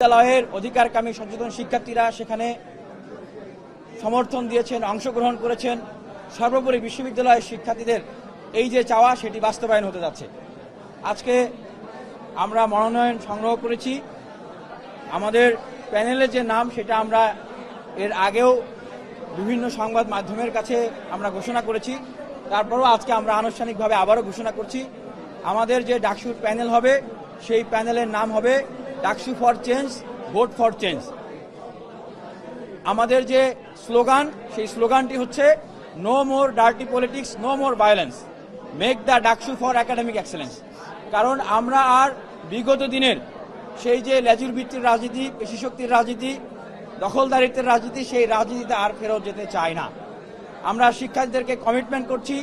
বিদ্যালয়ের অধিকারকামী সচেতন শিক্ষার্থীরা সেখানে সমর্থন দিয়েছেন, অংশগ্রহণ করেছেন। সর্বোপরি বিশ্ববিদ্যালয়ের শিক্ষার্থীদের এই যে চাওয়া সেটি বাস্তবায়ন হতে যাচ্ছে। আজকে আমরা মনোনয়ন সংগ্রহ করেছি। আমাদের প্যানেলের যে নাম সেটা আমরা এর আগেও বিভিন্ন সংবাদ মাধ্যমের কাছে আমরা ঘোষণা করেছি। তারপরও আজকে আমরা আনুষ্ঠানিকভাবে আবারও ঘোষণা করছি, আমাদের যে ডাকসুর প্যানেল হবে সেই প্যানেলের নাম হবে DUCSU for change, vote for change. আমাদের যে স্লোগান সেই স্লোগানটি হচ্ছে no more dirty politics, no more violence, make the DUCSU for academic excellence. কারণ আমরা আর বিগত দিনের সেই যে লেজুর ভিত্তির রাজনীতি, পেশিশক্তির রাজনীতি, দখলদারিত্বের রাজনীতি, সেই রাজনীতিতে আর ফেরত যেতে চাই না। আমরা শিক্ষার্থীদেরকে কমিটমেন্ট করছি,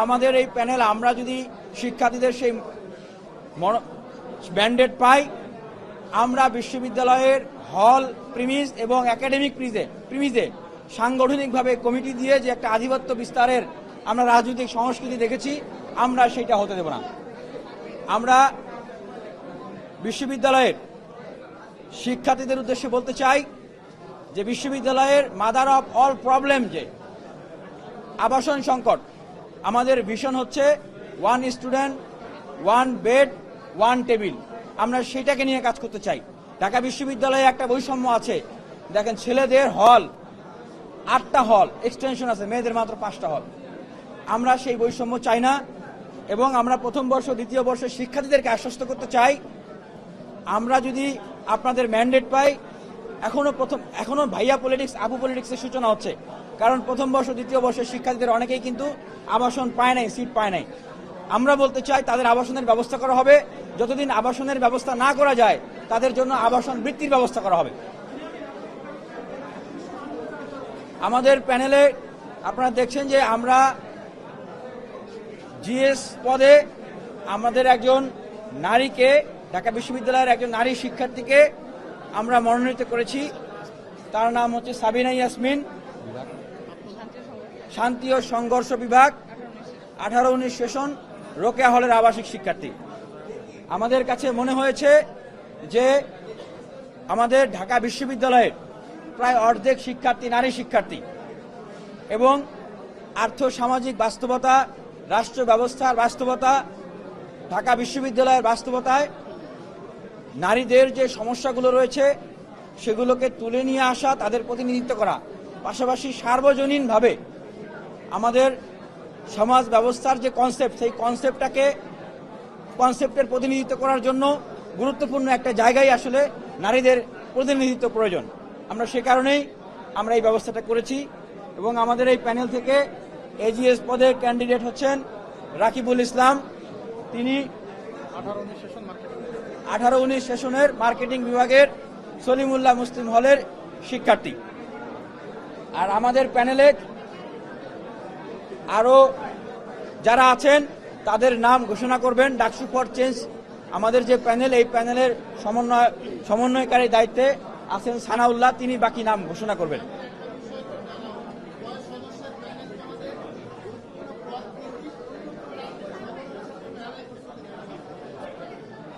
আমাদের এই প্যানেল আমরা যদি শিক্ষার্থীদের সেই ম্যান্ডেট পাই, আমরা বিশ্ববিদ্যালয়ের হল প্রিমিস এবং একাডেমিক প্রিমিসে সাংগঠনিকভাবে কমিটি দিয়ে যে একটা আধিপত্য বিস্তারের আমরা রাজনৈতিক সংস্কৃতি দেখেছি, আমরা সেটা হতে দেব না। আমরা বিশ্ববিদ্যালয়ের শিক্ষার্থীদের উদ্দেশ্যে বলতে চাই যে বিশ্ববিদ্যালয়ের মাদার অফ অল প্রবলেম যে আবাসন সংকট, আমাদের ভিশন হচ্ছে one student, one bed, one table. আমরা সেটাকে নিয়ে কাজ করতে চাই। ঢাকা বিশ্ববিদ্যালয়ে একটা বৈষম্য আছে, দেখেন ছেলেদের হল 8টা হল, এক্সটেনশন আছে, মেয়েদের মাত্র 5টা হল। আমরা সেই বৈষম্য চাই না এবং আমরা প্রথম বর্ষ দ্বিতীয় বর্ষের শিক্ষার্থীদেরকে আশ্বস্ত করতে চাই, আমরা যদি আপনাদের ম্যান্ডেট পাই, এখনো ভাইয়া পলিটিক্স, আপু পলিটিক্সের সূচনা হচ্ছে। কারণ প্রথম বর্ষ দ্বিতীয় বর্ষের শিক্ষার্থীদের অনেকেই কিন্তু আবাসন পায় নাই, সিট পায় নাই। আমরা বলতে চাই তাদের আবাসনের ব্যবস্থা করা হবে। যতদিন আবাসনের ব্যবস্থা না করা যায় তাদের জন্য আবাসন বৃত্তির ব্যবস্থা করা হবে। আমাদের প্যানেলে আপনারা দেখছেন যে আমরা জিএস পদে আমাদের একজন নারীকে, ঢাকা বিশ্ববিদ্যালয়ের একজন নারী শিক্ষার্থীকে আমরা মনোনীত করেছি। তার নাম হচ্ছে সাবিনা ইয়াসমিন, শান্তি ও সংঘর্ষ বিভাগ, 18-19 সেশন, রোকেয়া হলের আবাসিক শিক্ষার্থী। আমাদের কাছে মনে হয়েছে যে আমাদের ঢাকা বিশ্ববিদ্যালয়ের প্রায় অর্ধেক শিক্ষার্থী নারী শিক্ষার্থী এবং আর্থ সামাজিক বাস্তবতা, রাষ্ট্র ব্যবস্থার বাস্তবতা, ঢাকা বিশ্ববিদ্যালয়ের বাস্তবতায় নারীদের যে সমস্যাগুলো রয়েছে সেগুলোকে তুলে নিয়ে আসা, তাদের প্রতিনিধিত্ব করা, পাশাপাশি সার্বজনীনভাবে আমাদের সমাজ ব্যবস্থার যে কনসেপ্ট, সেই কনসেপ্টের প্রতিনিধিত্ব করার জন্য গুরুত্বপূর্ণ একটা জায়গায় আসলে নারীদের প্রতিনিধিত্ব প্রয়োজন। আমরা সে কারণেই আমরা এই ব্যবস্থাটা করেছি এবং আমাদের এই প্যানেল থেকে এজিএস পদের ক্যান্ডিডেট হচ্ছেন রাকিবুল ইসলাম। তিনি 18-19 সেশনের মার্কেটিং বিভাগের সলিমুল্লাহ মুসলিম হলের শিক্ষার্থী। আর আমাদের প্যানেলে আরও যারা আছেন তাদের নাম ঘোষণা করবেন ডাকসু ফর চেঞ্জ। আমাদের যে প্যানেল, এই প্যানেলের সমন্বয়কারী দায়িত্বে আছেন সানাউল্লাহ, তিনি বাকি নাম ঘোষণা করবেন।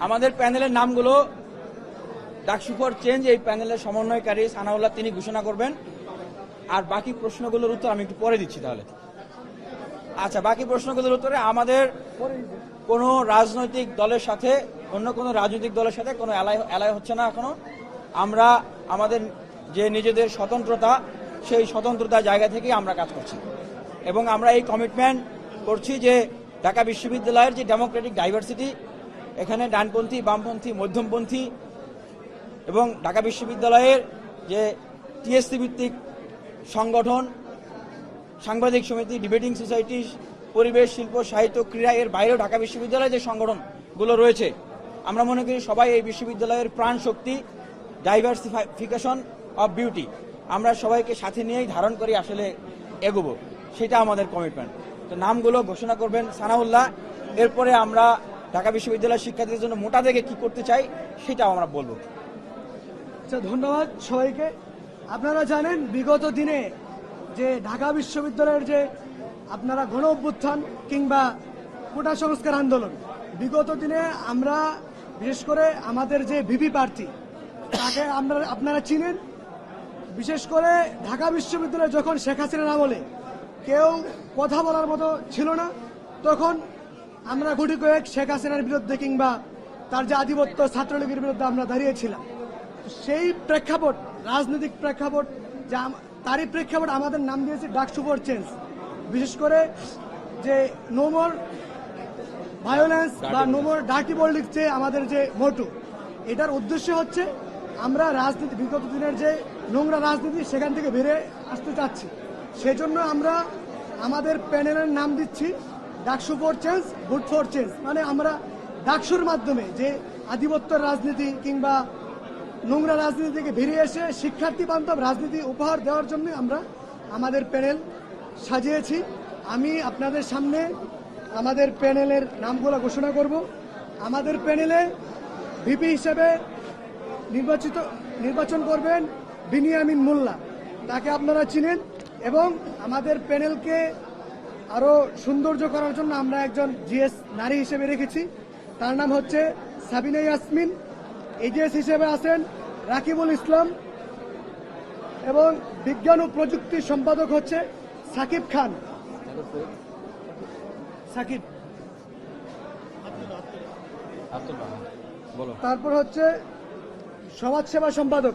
আমাদের প্যানেলের নামগুলো ডাকসু ফর চেঞ্জ, এই প্যানেলের সমন্বয়কারী সানাউল্লাহ তিনি ঘোষণা করবেন। আর বাকি প্রশ্নগুলোর উত্তর আমি একটু পরে দিচ্ছি তাহলে। আচ্ছা, বাকি প্রশ্নগুলোর উত্তরে আমাদের কোনো রাজনৈতিক দলের সাথে, অন্য কোনো রাজনৈতিক দলের সাথে কোনো এলাই হচ্ছে না এখনো। আমরা আমাদের যে নিজেদের স্বতন্ত্রতা, সেই স্বতন্ত্রতা জায়গা থেকেই আমরা কাজ করছি এবং আমরা এই কমিটমেন্ট করছি যে ঢাকা বিশ্ববিদ্যালয়ের যে ডেমোক্রেটিক ডাইভার্সিটি, এখানে ডানপন্থী, বামপন্থী, মধ্যমপন্থী এবং ঢাকা বিশ্ববিদ্যালয়ের যে টিএসসি ভিত্তিক সংগঠন, সাংবাদিক সমিতি, ডিবেটিং সোসাইটি, পরিবেশ, শিল্প, সাহিত্য, ক্রীড়া, এর বাইরেও ঢাকা বিশ্ববিদ্যালয়ের যে সংগঠনগুলো রয়েছে, আমরা মনে করি সবাই এই বিশ্ববিদ্যালয়ের প্রাণ শক্তি, ডাইভার্সিফিকেশন অফ বিউটি। আমরা সবাইকে সাথে নিয়েই ধারণ করি আসলে এগোবো, সেটা আমাদের কমিটমেন্ট। তো নামগুলো ঘোষণা করবেন সানাউল্লাহ। এরপরে আমরা ঢাকা বিশ্ববিদ্যালয়ের শিক্ষার্থীদের জন্য মোটা থেকে কি করতে চাই সেটাও আমরা বলবো। আচ্ছা, ধন্যবাদ সবাইকে। আপনারা জানেন বিগত দিনে যে ঢাকা বিশ্ববিদ্যালয়ের যে আপনারা গণ অভ্যুত্থান কিংবা কোটা সংস্কার আন্দোলন, বিগত দিনে আমরা বিশেষ করে আমাদের যে ভিপি প্রার্থী তাকে আপনারা চিনেন। বিশেষ করে ঢাকা বিশ্ববিদ্যালয়ে যখন শেখ হাসিনার আমলে কেউ কথা বলার মতো ছিল না, তখন আমরা গুটি কয়েক শেখ হাসিনার বিরুদ্ধে কিংবা তার যে আধিপত্য ছাত্রলীগের বিরুদ্ধে আমরা দাঁড়িয়েছিলাম। সেই প্রেক্ষাপট, রাজনৈতিক প্রেক্ষাপট, তারই প্রেক্ষাপট আমাদের নাম দিয়েছে ডাকসু ফর চেঞ্জ। বিশেষ করে যে নো মোর ভায়োলেন্স বা নো মোর ডার্টি পলিটিক্স, যে আমাদের যে মোটো, এটার উদ্দেশ্য হচ্ছে আমরা রাজনীতি, বিগত দিনের যে নোংরা রাজনীতি সেখান থেকে বেরিয়ে আসতে চাচ্ছি। সেজন্য আমরা আমাদের প্যানেলের নাম দিচ্ছি DUCSU for change, good for change. মানে আমরা ডাকসুর মাধ্যমে যে আধিপত্যের রাজনীতি কিংবা নোংরা রাজনীতি থেকে বেরিয়ে এসে শিক্ষার্থী বান্ধব রাজনীতি উপহার দেওয়ার জন্য আমরা আমাদের প্যানেল সাজিয়েছি। আমি আপনাদের সামনে আমাদের প্যানেলের নামগুলো ঘোষণা করব। আমাদের প্যানেলে ভিপি হিসেবে নির্বাচন করবেন বিনিয়ামিন মোল্লা, তাকে আপনারা চিনেন। এবং আমাদের প্যানেলকে আরো সৌন্দর্য করার জন্য আমরা একজন জিএস নারী হিসেবে রেখেছি, তার নাম হচ্ছে সাবিনা ইয়াসমিন। এজিএস হিসেবে আছেন রাকিবুল ইসলাম এবং বিজ্ঞান ও প্রযুক্তি সম্পাদক হচ্ছে সাকিব খান। সাকিব। তারপর হচ্ছে সমাজসেবা সম্পাদক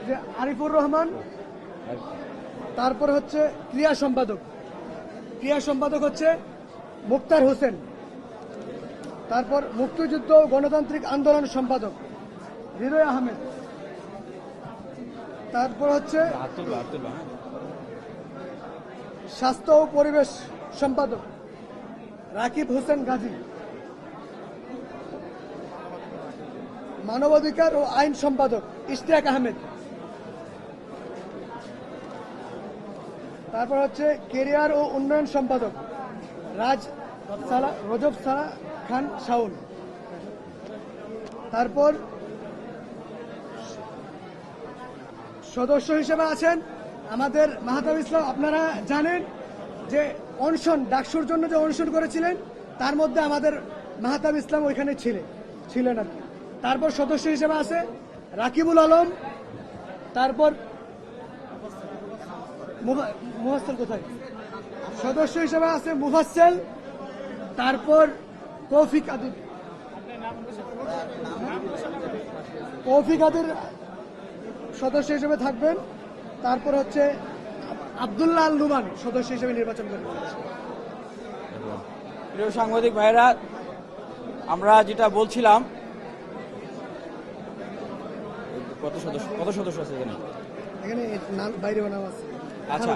যে আরিফুর রহমান। তারপর হচ্ছে ক্রিয়া সম্পাদক হচ্ছে মুক্তার হোসেন। তারপর মুক্তিযুদ্ধ ও গণতান্ত্রিক আন্দোলন সম্পাদক হৃদয় আহমেদ। তারপর হচ্ছে স্বাস্থ্য ও পরিবেশ সম্পাদক রাকিব হোসেন গাজী। মানবাধিকার ও আইন সম্পাদক ইশতিয়াক আহমেদ। তারপর হচ্ছে কেরিয়ার ও উন্নয়ন সম্পাদক রজব সালা খান শাওন। তারপর সদস্য হিসেবে আছেন আমাদের মাহতাব ইসলাম। আপনারা জানেন যে অনশন, ডাকসুর জন্য যে অনশন করেছিলেন, তার মধ্যে আমাদের মাহতাব ইসলাম ওইখানে ছিলেন আর কি। তারপর সদস্য হিসেবে আছে রাকিবুল আলম। তারপর মুফাসসেল কোথায়? সদস্য হিসেবে আছে মুফাসসেল। তারপর কৌফিক আদির সদস্য হিসেবে থাকবেন। তারপর হচ্ছে আব্দুল্লাহ আল নুমান সদস্য হিসেবে নির্বাচন করবেন। প্রিয় সাংবাদিক ভাইরা, আমরা যেটা বলছিলাম, কত সদস্য আছে এখানে বাইরে বানানো আছে। আচ্ছা,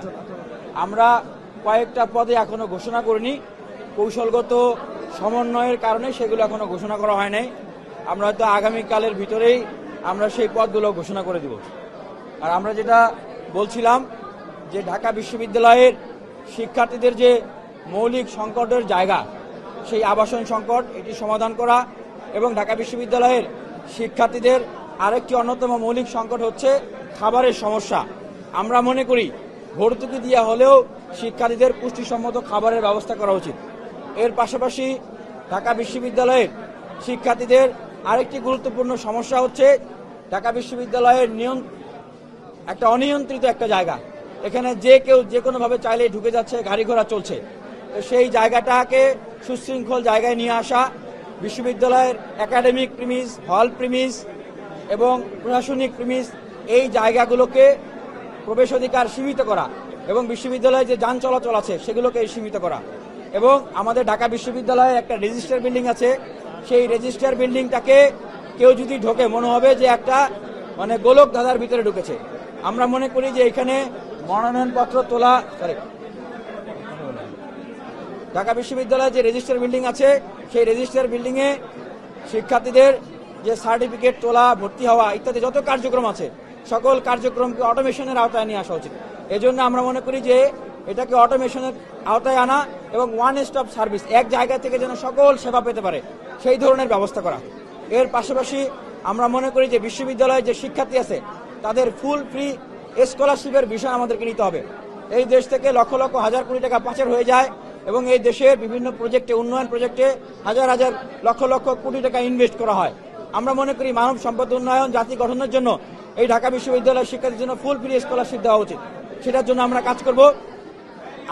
আমরা কয়েকটা পদে এখনো ঘোষণা করিনি, কৌশলগত সমন্বয়ের কারণে সেগুলো এখনো ঘোষণা করা হয় নাই। আমরা হয়তো আগামীকালের ভিতরেই আমরা সেই পদগুলো ঘোষণা করে দিব। আর আমরা যেটা বলছিলাম যে ঢাকা বিশ্ববিদ্যালয়ের শিক্ষার্থীদের যে মৌলিক সংকটের জায়গা, সেই আবাসন সংকট, এটি সমাধান করা, এবং ঢাকা বিশ্ববিদ্যালয়ের শিক্ষার্থীদের আরেকটি অন্যতম মৌলিক সংকট হচ্ছে খাবারের সমস্যা। আমরা মনে করি ভর্তুকি দিয়ে হলেও শিক্ষার্থীদের পুষ্টিসম্মত খাবারের ব্যবস্থা করা উচিত। এর পাশাপাশি ঢাকা বিশ্ববিদ্যালয়ের শিক্ষার্থীদের আরেকটি গুরুত্বপূর্ণ সমস্যা হচ্ছে ঢাকা বিশ্ববিদ্যালয়ের একটা অনিয়ন্ত্রিত একটা জায়গা। এখানে যে কেউ যে কোনোভাবে চাইলে ঢুকে যাচ্ছে, গাড়ি ঘোড়া চলছে। তো সেই জায়গাটাকে সুশৃঙ্খল জায়গায় নিয়ে আসা, বিশ্ববিদ্যালয়ের একাডেমিক প্রিমিস, হল প্রিমিস এবং প্রশাসনিক প্রিমিস, এই জায়গাগুলোকে প্রবেশাধিকার সীমিত করা এবং বিশ্ববিদ্যালয়ে যে যান চলাচল আছে সেগুলোকে সীমিত করা। এবং আমাদের ঢাকা বিশ্ববিদ্যালয়ে একটা রেজিস্টার বিল্ডিং আছে, সেই রেজিস্টার বিল্ডিংটাকে কেউ যদি ঢোকে মনে হবে যে একটা গোলক ধাঁধার ভিতরে ঢুকেছে। আমরা মনে করি যে এখানে মনোনয়নপত্র তোলা, ঢাকা বিশ্ববিদ্যালয়ে যে রেজিস্টার বিল্ডিং আছে সেই রেজিস্টার বিল্ডিংয়ে শিক্ষার্থীদের যে সার্টিফিকেট তোলা, ভর্তি হওয়া ইত্যাদি যত কার্যক্রম আছে সকল কার্যক্রমকে অটোমেশনের আওতায় নিয়ে আসা উচিত। এজন্য আমরা মনে করি যে এটাকে অটোমেশনের আওতায় আনা এবং ওয়ান স্টপ সার্ভিস, এক জায়গা থেকে যেন সকল সেবা পেতে পারে সেই ধরনের ব্যবস্থা করা। এর পাশাপাশি আমরা মনে করি যে বিশ্ববিদ্যালয়ে যে শিক্ষার্থী আছে তাদের ফুল ফ্রি স্কলারশিপের বিষয় আমাদেরকে নিতে হবে। এই দেশ থেকে লক্ষ লক্ষ হাজার কোটি টাকা পাচার হয়ে যায় এবং এই দেশের বিভিন্ন প্রজেক্টে, উন্নয়ন প্রজেক্টে হাজার হাজার লক্ষ লক্ষ কোটি টাকা ইনভেস্ট করা হয়। আমরা মনে করি মানব সম্পদ উন্নয়ন জাতি গঠনের জন্য এই ঢাকা বিশ্ববিদ্যালয়ের শিক্ষার্থীর জন্য ফুল ফ্রি স্কলারশিপ দেওয়া উচিত। সেটার জন্য আমরা কাজ করব।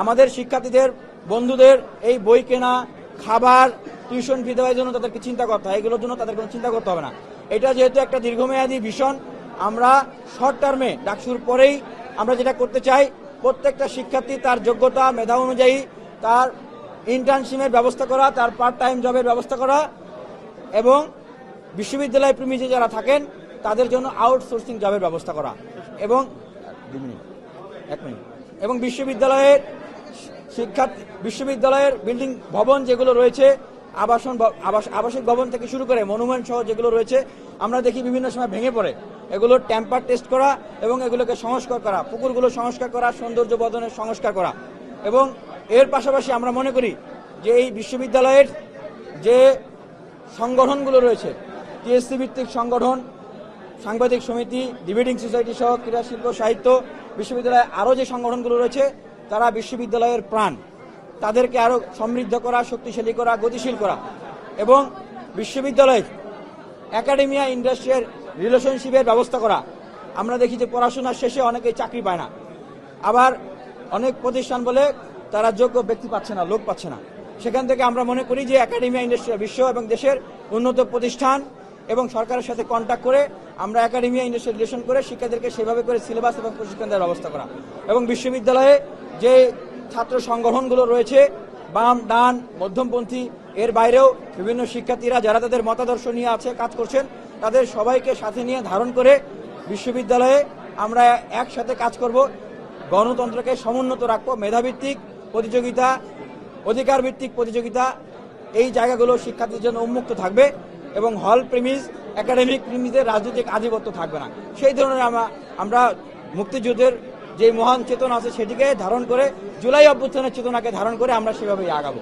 আমাদের শিক্ষার্থীদের বন্ধুদের এই বই কেনা, খাবার, টিউশন ফি দেওয়ার জন্য তাদেরকে চিন্তা করতে হয়, এগুলোর জন্য তাদের কোনো চিন্তা করতে হবে না। এটা যেহেতু একটা দীর্ঘমেয়াদী ভিশন, আমরা শর্ট টার্মে ডাকসুর পরেই আমরা যেটা করতে চাই, প্রত্যেকটা শিক্ষার্থী তার যোগ্যতা মেধা অনুযায়ী তার ইন্টার্নশিপের ব্যবস্থা করা, তার পার্ট টাইম জবের ব্যবস্থা করা এবং বিশ্ববিদ্যালয় প্রেমী যারা থাকেন তাদের জন্য আউটসোর্সিং জবের ব্যবস্থা করা এবং এবং বিশ্ববিদ্যালয়ের বিল্ডিং ভবন যেগুলো রয়েছে, আবাসিক ভবন থেকে শুরু করে মনুমেন্ট সহ যেগুলো রয়েছে, আমরা দেখি বিভিন্ন সময় ভেঙে পড়ে। এগুলোর টেম্পার টেস্ট করা এবং এগুলোকে সংস্কার করা, পুকুরগুলো সংস্কার করা, সৌন্দর্য বর্ধনের সংস্কার করা। এবং এর পাশাপাশি আমরা মনে করি যে এই বিশ্ববিদ্যালয়ের যে সংগঠনগুলো রয়েছে, টিএসসি ভিত্তিক সংগঠন, সাংবাদিক সমিতি, ডিবেটিং সোসাইটি সহ ক্রীড়া, শিল্প, সাহিত্য, বিশ্ববিদ্যালয়ে আরও যে সংগঠনগুলো রয়েছে তারা বিশ্ববিদ্যালয়ের প্রাণ, তাদেরকে আরও সমৃদ্ধ করা, শক্তিশালী করা, গতিশীল করা এবং বিশ্ববিদ্যালয়ের একাডেমিয়া ইন্ডাস্ট্রিয়াল রিলেশনশিপের ব্যবস্থা করা। আমরা দেখি যে পড়াশোনার শেষে অনেকেই চাকরি পায় না, আবার অনেক প্রতিষ্ঠান বলে তারা যোগ্য ব্যক্তি পাচ্ছে না, লোক পাচ্ছে না। সেখান থেকে আমরা মনে করি যে একাডেমিয়া ইন্ডাস্ট্রিয়াল বিশ্ব এবং দেশের উন্নত প্রতিষ্ঠান এবং সরকারের সাথে কন্ট্যাক্ট করে আমরা একাডেমিয়া ইন্ডাস্ট্রিয়াল রিলেশন করে শিক্ষার্থীদেরকে সেভাবে করে সিলেবাস এবং প্রশিক্ষণ দেওয়ার ব্যবস্থা করা এবং বিশ্ববিদ্যালয়ে যে ছাত্র সংগঠনগুলো রয়েছে, বাম, ডান, মধ্যমপন্থী, এর বাইরেও বিভিন্ন শিক্ষার্থীরা যারা তাদের মতাদর্শ নিয়ে আছে কাজ করছেন, তাদের সবাইকে সাথে নিয়ে ধারণ করে বিশ্ববিদ্যালয়ে আমরা একসাথে কাজ করব, গণতন্ত্রকে সমুন্নত রাখবো, মেধাভিত্তিক প্রতিযোগিতা, অধিকার ভিত্তিক প্রতিযোগিতা, এই জায়গাগুলো শিক্ষার্থীদের জন্য উন্মুক্ত থাকবে এবং হল প্রেমিস, একাডেমিক প্রেমিসের রাজনৈতিক আধিপত্য থাকবে না। সেই ধরনের আমরা মুক্তিযুদ্ধের যে মহান চেতনা আছে সেটিকে ধারণ করে, জুলাই অভ্যুত্থানের চেতনাকে ধারণ করে আমরা সেভাবেই আগাবো।